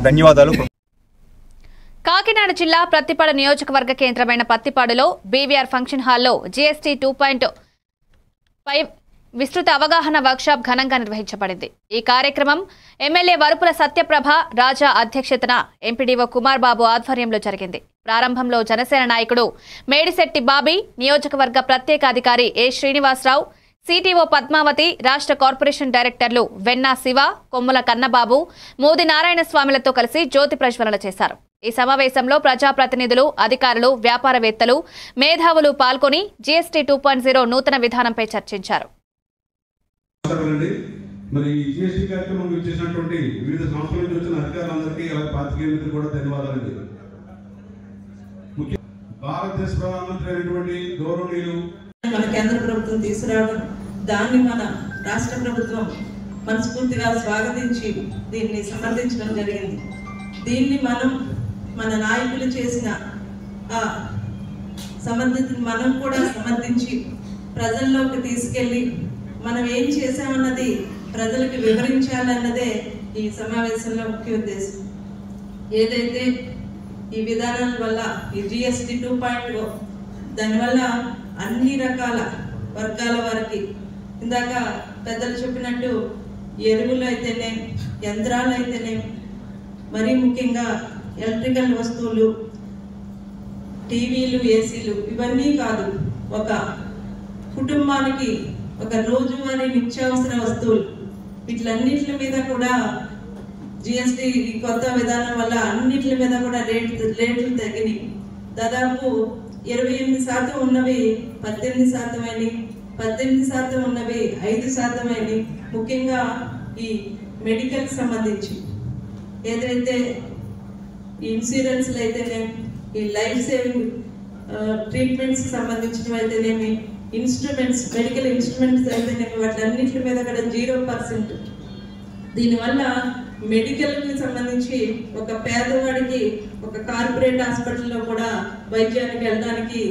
ధన్యవాదాలు. కాకినాడ జిల్లా ప్రత్తిపాడు నియోజకవర్గ కేంద్రమైన పత్తిపాడులో బీవీఆర్ ఫంక్షన్ హాల్లో జీఎస్టీ 2.5 విస్తృత అవగాహన వర్క్షాప్ ఘనంగా నిర్వహించబడింది. ఈ కార్యక్రమం ఎమ్మెల్యే వరుపుల సత్యప్రభ రాజా అధ్యక్షతన ఎంపీడీఓ కుమార్ బాబు ఆధ్వర్యంలో జరిగింది. ప్రారంభంలో జనసేన నాయకుడు మేడిశెట్టి బాబీ, నియోజకవర్గ ప్రత్యేక అధికారి ఏ శ్రీనివాసరావు, సిటీఓ పద్మావతి, రాష్ట్ర కార్పొరేషన్ డైరెక్టర్లు వెన్నా శివ, కొమ్ముల కన్నబాబు, మోది నారాయణ స్వామిలతో కలిసి జ్యోతి ప్రజ్వలన చేశారు. ఈ సమావేశంలో ప్రజాప్రతినిధులు, అధికారులు, వ్యాపారవేత్తలు, మేధావులు పాల్గొని జీఎస్టీ 2.0 నూతన విధానంపై చర్చించారు. మరి ఈ జీఎస్టీ కార్యక్రమం చేసినటువంటి వివిధ సంస్థల నుంచి వచ్చిన అధికారులందరికీ అలాగే పాత్రికేయ మిత్రులు కూడా ధన్యవాదాలండి. భారతదేశ ప్రధానమంత్రి అయినటువంటి గౌరవనీయులు మన కేంద్ర ప్రభుత్వం తీసుకురావడం, దాన్ని మన రాష్ట్ర ప్రభుత్వం మనస్ఫూర్తిగా స్వాగతించి దీన్ని సమర్థించడం జరిగింది. దీన్ని మనం మన నాయకులు చేసిన సమర్థిని మనం కూడా సమర్థించి ప్రజల్లోకి తీసుకెళ్ళి మనం ఏం చేసామన్నది ప్రజలకు వివరించాలన్నదే ఈ సమావేశంలో ముఖ్య ఉద్దేశం. ఏదైతే ఈ విధానాల వల్ల ఈ జీఎస్టీ 2.0 దానివల్ల అన్ని రకాల వర్గాల వారికి, ఇందాక పెద్దలు చెప్పినట్టు ఎరువులు అయితేనే, యంత్రాలు అయితేనే, మరీ ముఖ్యంగా ఎలక్ట్రికల్ వస్తువులు, టీవీలు, ఏసీలు, ఇవన్నీ కాదు, ఒక కుటుంబానికి ఒక రోజువారీ నిత్యావసర వస్తువులు, వీటిలన్నిటి మీద కూడా జిఎస్టీ కొత్త విధానం వల్ల అన్నిటి మీద కూడా రేట్లు తగ్గినాయి. దాదాపు 28% ఉన్నవి 18% అయినాయి, 18% ఉన్నవి 5% అయినాయి. ముఖ్యంగా ఈ మెడికల్ సంబంధించి ఏదైతే ఈ ఇన్సూరెన్స్లు అయితేనేమి, ఈ లైఫ్ సేవింగ్ ట్రీట్మెంట్స్ సంబంధించినవి అయితేనేమి, ఇన్స్ట్రుమెంట్స్, మెడికల్ ఇన్స్ట్రుమెంట్స్ అయితేనేమి, వాటన్నిటి మీద కూడా 0%. దీనివల్ల మెడికల్కి సంబంధించి ఒక పేదవాడికి ఒక కార్పొరేట్ హాస్పిటల్లో కూడా వైద్యానికి వెళ్ళడానికి